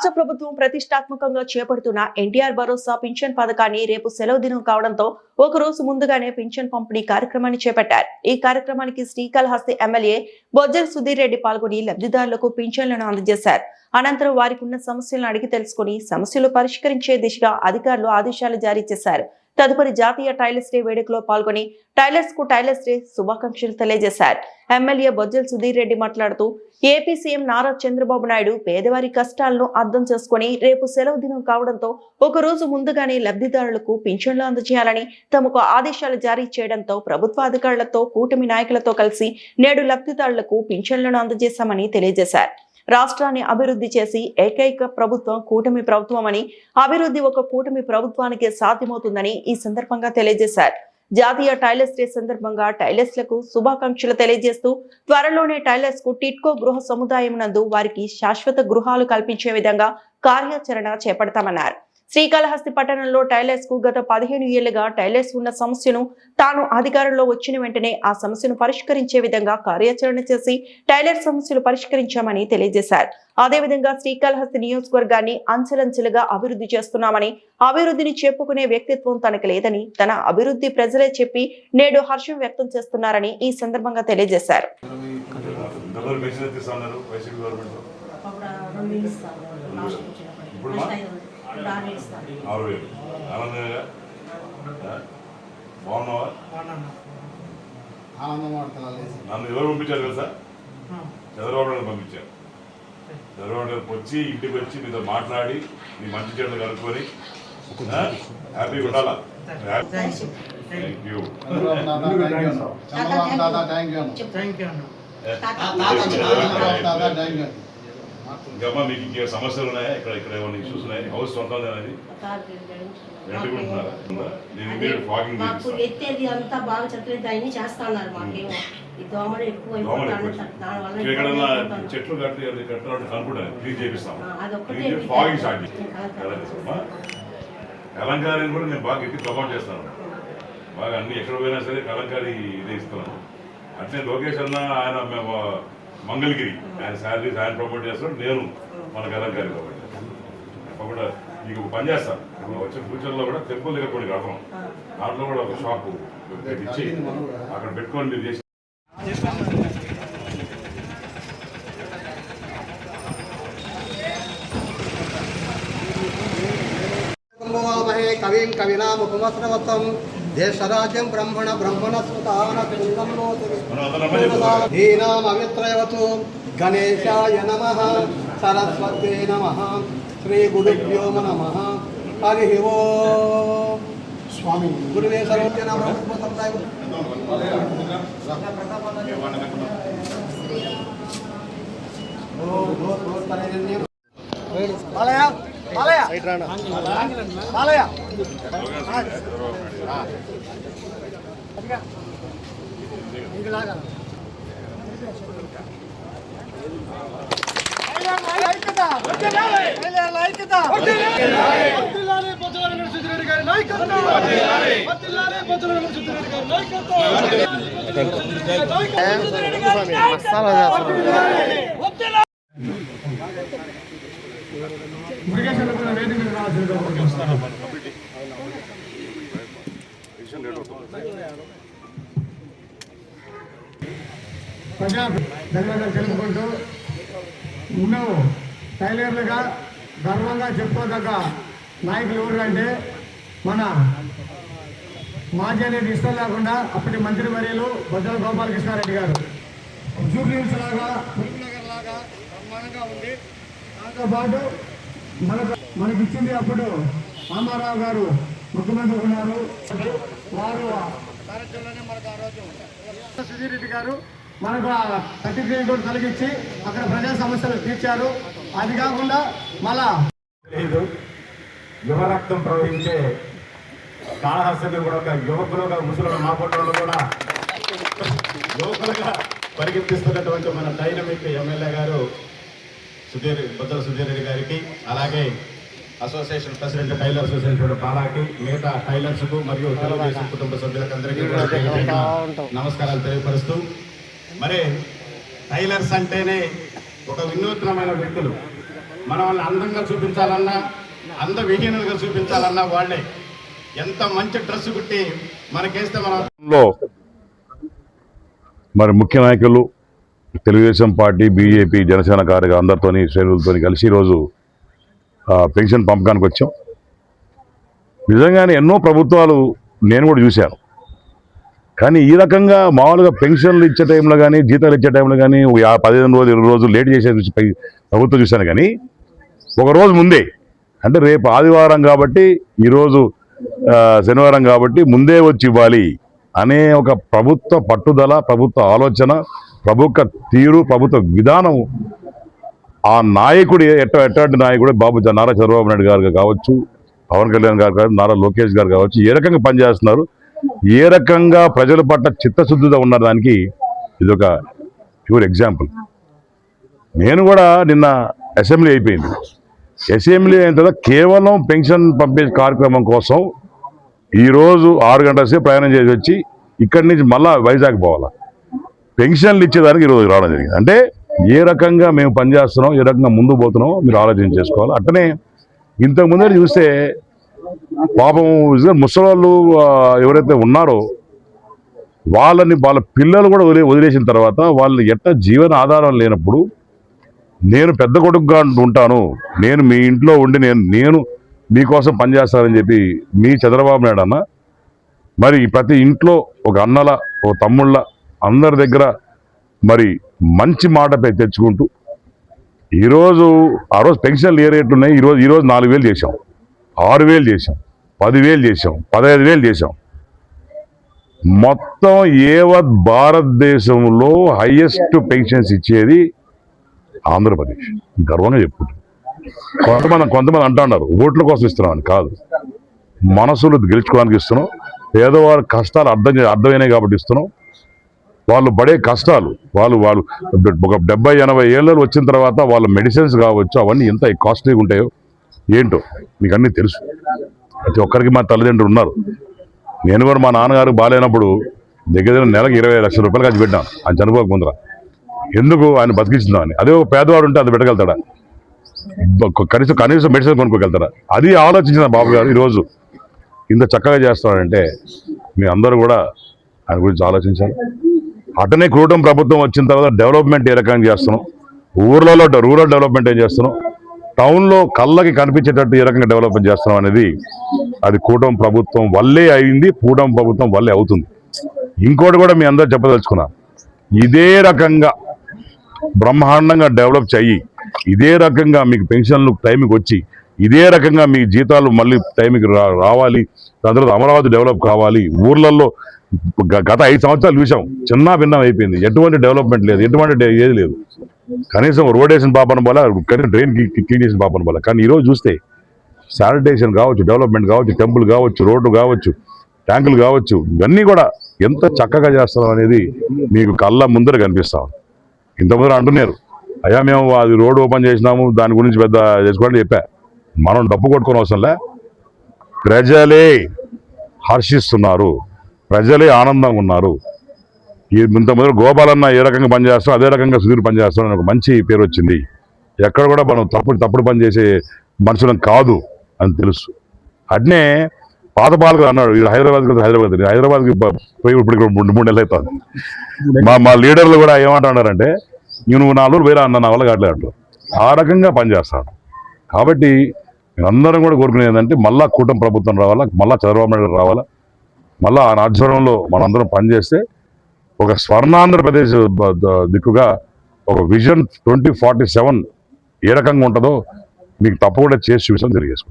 రాష్ట్ర ప్రభుత్వం ప్రతిష్టాత్మకంగా చేపడుతున్న ఎన్టీఆర్ భరోసా పింఛన్ పథకాన్ని రేపు సెలవు దినం కావడంతో ఒక రోజు ముందుగానే పింఛన్ పంపిణీ కార్యక్రమాన్ని చేపట్టారు. ఈ కార్యక్రమానికి శ్రీకాళహస్తి ఎమ్మెల్యే బొజ్జల సుధీర్ రెడ్డి పాల్గొని లబ్ధిదారులకు పింఛన్లను అందజేశారు. అనంతరం వారికి ఉన్న సమస్యలను అడిగి తెలుసుకుని సమస్యలు పరిష్కరించే దిశగా అధికారులు ఆదేశాలు జారీ చేశారు. తదుపరి జాతీయ టైలర్స్ డే వేడుకలో పాల్గొని టైలర్స్ డే శుభాకాంక్షలు తెలియజేశారు. ఎమ్మెల్యే బొజ్జల సుధీర్ రెడ్డి మాట్లాడుతూ ఏపీ సీఎం నారా చంద్రబాబు నాయుడు పేదవారి కష్టాలను అర్థం చేసుకుని రేపు సెలవు దినం కావడంతో ఒక రోజు ముందుగానే లబ్ధిదారులకు పింఛన్లు అందజేయాలని తమకు ఆదేశాలు జారీ చేయడంతో ప్రభుత్వ అధికారులతో కూటమి నాయకులతో కలిసి నేడు లబ్ధిదారులకు పింఛన్లను అందజేశామని తెలియజేశారు. రాష్ట్రాన్ని అభివృద్ధి చేసి ఏకైక ప్రభుత్వం కూటమి ప్రభుత్వం అని, అభివృద్ధి ఒక కూటమి ప్రభుత్వానికి సాధ్యమవుతుందని ఈ సందర్భంగా తెలియజేశారు. జాతీయ టైలర్స్ డే సందర్భంగా టైలర్స్లకు శుభాకాంక్షలు తెలియజేస్తూ త్వరలోనే టైలర్స్ కు టిట్కో గృహ సముదాయం నందు వారికి శాశ్వత గృహాలు కల్పించే విధంగా కార్యాచరణ చేపడతామన్నారు. శ్రీకాళహస్తి పట్టణంలో టైలర్స్ కు గత 15 ఏళ్లుగా టైలర్స్ ఉన్న సమస్యను తాను అధికారంలో వచ్చిన వెంటనే ఆ సమస్యను పరిష్కరించే విధంగా కార్యాచరణ చేసి టైలర్ సమస్యలు పరిష్కరించామని తెలియజేశారు. అదేవిధంగా శ్రీకాళహస్తి నియోజకవర్గాన్ని అంచెలంచెలుగా అభివృద్ధి చేస్తున్నామని, అభివృద్ధిని చెప్పుకునే వ్యక్తిత్వం తనకు లేదని, తన అభివృద్ధి ప్రజలే చెప్పి నేడు హర్షం వ్యక్తం చేస్తున్నారని ఈ సందర్భంగా తెలియజేశారు. నన్ను ఎవరు పంపించారు కదా సార్? చంద్రబాబు నాయుడు పంపించారు. చంద్రబాబు నాయుడు వచ్చి ఇంటికి వచ్చి మీతో మాట్లాడి మీ మంచి చెడులు కనుక్కొని హ్యాపీగా ఉండాలా. Thank you. ఇంకమ్మా మీకు ఇంకే సమస్యలు ఉన్నాయా? ఇక్కడ ఇక్కడ ఏమైనా ఇష్యూస్ ఉన్నాయి? హౌస్ సొంతం అనేది చెట్లు కట్టి కనుకుంటాను క్లీన్ చేపిస్తాం. ఫాగింగ్ స్టార్ట్ చేస్తాం. కలంకారీ కూడా నేను బాగా ఎత్తి ప్రమోట్ చేస్తాను. బాగా అన్ని ఎక్కడ పోయినా సరే కలంకారీ ఇదే ఇస్తున్నాను. అట్లే లోకేష్ అన్న ఆయన మేము మంగళగిరి ఆయన శాలరీస్ ఆయన ప్రమోట్ చేస్తాడు. నేను మన కలంకారీ ప్రమోట్ చేస్తాను. తప్పకుండా మీకు పని చేస్తాను. వచ్చిన ఫ్యూచర్లో కూడా టెంపుల్ దగ్గర కొన్ని కడతాం. దాంట్లో కూడా ఒక షాపు ఇచ్చి అక్కడ పెట్టుకొని మీరు చేసి కవిం కవినాముపమస్రవతం దేశరాజ్యం బ్రహ్మణ బ్రహ్మణస్మృతానీనామవిత్రయవతు గణేశాయ నమః సరస్వతే నమః శ్రీ గురుభ్యో నమః హరి ఓం స్వామి గురువే సర్వజ్ఞ ధన్యవాదాలు తెలుపుకుంటూ ఉన్నావు. టైలర్లుగా గర్వంగా చెప్పుకోదగ్గ నాయకులు ఎవరంటే మన మాజీ అనేది ఇష్టం లేకుండా అప్పటి మంత్రి వర్యులు బొజ్జల గోపాలకృష్ణారెడ్డి గారు జూబ్లీహిల్స్ లాగా ఫిల్మ్నగర్ లాగా బ్రహ్మాండంగా ఉంది. దాంతో పాటు మనకి ఇచ్చింది అప్పుడు రామారావు గారు ముఖ్యమంత్రి ఉన్నారు. వారు కార్యక్రమంలోనే మనకు ఆ రోజు సుధీర్ రెడ్డి గారు మనకు సర్టిఫికేట్ కూడా కలిగించి అక్కడ ప్రజా సమస్యలు తీర్చారు. అది కాకుండా మళ్ళా యువ రక్తం ప్రవహించే కాళహస్తిని కూడా ఒక యువకులుగా ముసలు మా పొట్టలు కూడా యువకులుగా పరిగెత్తిస్తున్నటువంటి మన డైనమిక్ ఎమ్మెల్యే గారు బొజ్జల సుధీర్ రెడ్డి గారికి, అలాగే అసోసియేషన్ ప్రెసిడెంట్ టైలర్ అసోసియేషన్ బాలాకి, మిగతా టైలర్స్కు మరియు తెలుగుదేశం కుటుంబ సభ్యులకు అందరికీ నమస్కారాలు తెలియపరుస్తూ, మరి టైలర్స్ అంటేనే ఒక వినూత్నమైన వ్యక్తులు. మనం వాళ్ళని అందంగా చూపించాలన్నా అందవిహీనులుగా చూపించాలన్నా వాళ్ళే ఎంత మంచి డ్రెస్ కుట్టి మనకేస్తే మనం లో మరి ముఖ్య నాయకులు తెలుగుదేశం పార్టీ, బీజేపీ, జనసేన కార్యకర్తలు అందరితోని శ్రేణులతో కలిసి ఈరోజు పెన్షన్ పంపకానికి వచ్చాం. నిజంగానే ఎన్నో ప్రభుత్వాలు నేను కూడా చూశాను. కానీ ఈ రకంగా మామూలుగా పెన్షన్లు ఇచ్చే టైంలో కానీ, జీతాలు ఇచ్చే టైంలో కానీ 15 రోజులు 20 రోజులు లేట్ చేసే ప్రభుత్వం చూశాను. కానీ ఒక రోజు ముందే, అంటే రేపు ఆదివారం కాబట్టి ఈరోజు శనివారం కాబట్టి ముందే వచ్చి ఇవ్వాలి అనే ఒక ప్రభుత్వ పట్టుదల, ప్రభుత్వ ఆలోచన, ప్రభుత్వ తీరు, ప్రభుత్వ విధానం ఆ నాయకుడు ఎట్లాంటి నాయకుడు నారా చంద్రబాబు నాయుడు గారు కావచ్చు, పవన్ కళ్యాణ్ గారు కావచ్చు, నారా లోకేష్ గారు కావచ్చు, ఏ రకంగా పనిచేస్తున్నారు, ఏ రకంగా ప్రజల పట్ల చిత్తశుద్ధిగా ఉన్నదానికి ఇది ఒక ప్యూర్ ఎగ్జాంపుల్. నేను కూడా నిన్న అసెంబ్లీ అయిపోయింది. అసెంబ్లీ అయిన తర్వాత కేవలం పెన్షన్ పంపే కార్యక్రమం కోసం ఈరోజు 6 గంటల సేపు ప్రయాణం చేసి వచ్చి ఇక్కడి నుంచి మళ్ళా వైజాగ్ పోవాలా పెన్షన్లు ఇచ్చేదానికి ఈరోజు రావడం జరిగింది. అంటే ఏ రకంగా మేము పనిచేస్తున్నాం, ఏ రకంగా ముందు పోతున్నాం మీరు ఆలోచన చేసుకోవాలి. అట్టనే ఇంతకు ముందే చూస్తే పాపం ముసలాళ్ళు ఎవరైతే ఉన్నారో వాళ్ళ పిల్లలు కూడా వదిలేసిన తర్వాత వాళ్ళు ఎట్లా జీవన ఆధారం లేనప్పుడు నేను పెద్ద కొడుకుగా ఉంటాను, నేను మీ ఇంట్లో ఉండి నేను మీకోసం పనిచేస్తానని చెప్పి మీ చంద్రబాబు నాయుడు అన్న మరి ప్రతి ఇంట్లో ఒక అన్నల, ఒక తమ్ముళ్ళ అందరి దగ్గర మరి మంచి మాట తెచ్చుకుంటూ ఈరోజు ఆ రోజు పెన్షన్లు ఏ రేట్లు ఉన్నాయి, ఈరోజు 4,000 చేశాం, 6,000 చేశాం, 10,000 చేశాం, 15,000 చేశాం. మొత్తం యావత్ భారతదేశంలో హైయెస్ట్ పెన్షన్స్ ఇచ్చేది ఆంధ్రప్రదేశ్. గర్వంగా చెప్పుకుంటాం. కొంతమంది అంటున్నారు ఓట్ల కోసం ఇస్తున్నామని. కాదు, మనసులు గెలుచుకోవడానికి ఇస్తున్నాం. పేదవారి కష్టాలు అర్థమైనాయి కాబట్టి ఇస్తున్నాం. వాళ్ళు పడే కష్టాలు వాళ్ళు ఒక 70-80 ఏళ్ళు వచ్చిన తర్వాత వాళ్ళ మెడిసిన్స్ కావచ్చు అవన్నీ ఎంత కాస్ట్లీగా ఉంటాయో ఏంటో మీకు అన్నీ తెలుసు. ప్రతి ఒక్కరికి మా తల్లిదండ్రులు ఉన్నారు. నేను కూడా మా నాన్నగారు బాగాలేనప్పుడు దగ్గర నెలకు 20 లక్షల రూపాయలు ఖర్చు పెట్టాను ఆయన చనిపోక ముందర. ఎందుకు? ఆయన బతికించిందామని. అదే ఒక పేదవాడు ఉంటే అది పెట్టగలుగుతాడా? కనీసం మెడిసిన్ కొనుక్కోగలుగుతారా? అది ఆలోచించిన బాబు గారు ఈరోజు ఇంత చక్కగా చేస్తున్నారంటే మీ అందరూ కూడా ఆయన గురించి ఆలోచించాలి. అటనే కూటమి ప్రభుత్వం వచ్చిన తర్వాత డెవలప్మెంట్ ఏ రకంగా చేస్తున్నాం, ఊర్లలో రూరల్ డెవలప్మెంట్ ఏం చేస్తున్నాం, టౌన్లో కళ్ళకి కనిపించేటట్టు ఏ రకంగా డెవలప్మెంట్ చేస్తున్నాం అనేది అది కూటమి ప్రభుత్వం వల్లే అయింది, కూటమి ప్రభుత్వం వల్లే అవుతుంది. ఇంకోటి కూడా మీ అందరూ చెప్పదలుచుకున్నా, ఇదే రకంగా బ్రహ్మాండంగా డెవలప్ చెయ్యి, ఇదే రకంగా మీకు పెన్షన్లు టైంకి వచ్చి, ఇదే రకంగా మీ జీతాలు మళ్ళీ టైంకి రావాలి, దాని తర్వాత అమరావతి డెవలప్ కావాలి. ఊర్లలో గత 5 సంవత్సరాలు చూసాం, చిన్న భిన్నం అయిపోయింది. ఎటువంటి డెవలప్మెంట్ లేదు, ఎటువంటి ఏది లేదు. కనీసం రోడ్ వేసిన పాపన పోలా, కనీసం డ్రైన్ క్లీన్ చేసిన పాపన పోలా. కానీ ఈరోజు చూస్తే శానిటేషన్ కావచ్చు, డెవలప్మెంట్ కావచ్చు, టెంపుల్ కావచ్చు, రోడ్డు కావచ్చు, ట్యాంకులు కావచ్చు, ఇవన్నీ కూడా ఎంత చక్కగా చేస్తాం అనేది మీకు కళ్ళ ముందర కనిపిస్తాం. ఇంతకుముందు అంటున్నారు, అయ్యా మేము అది రోడ్డు ఓపెన్ చేసినాము దాని గురించి పెద్ద చేసుకోవాలని చెప్పా. మనం డబ్బు కొట్టుకునే అవసరంలే. ప్రజలే హర్షిస్తున్నారు, ప్రజలే ఆనందంగా ఉన్నారు. ఇంతకుముందు గోపాలన్న ఏ రకంగా పనిచేస్తాం అదే రకంగా సుధీర్ పనిచేస్తాం అని ఒక మంచి పేరు వచ్చింది. ఎక్కడ కూడా మనం తప్పుడు పని చేసే మనుషులం కాదు అని తెలుసు. అట్నే పాత పాలకులు అన్నాడు, వీడు హైదరాబాద్కి పోయి ఇప్పుడు 3 నెలలు అవుతుంది. మా లీడర్లు కూడా ఏమంటున్నారంటే నువ్వు 4 రోజులు వేరే అన్న నా వల్ల కావట్లేదు. ఆ రకంగా పనిచేస్తాడు. కాబట్టి అందరం కూడా కోరుకునేది ఏంటంటే మళ్ళా కూటమి ప్రభుత్వం రావాలా, మళ్ళా చంద్రబాబు నాయుడు రావాలా, మళ్ళా ఆ ఆధ్వర్యంలో మనందరం పనిచేస్తే ఒక స్వర్ణాంధ్రప్రదేశ్ దిక్కుగా ఒక విజన్ 2047 ఏ రకంగా ఉంటుందో మీకు తప్పకుండా చేసి చూపించడం తెలియజేసుకుంటాం.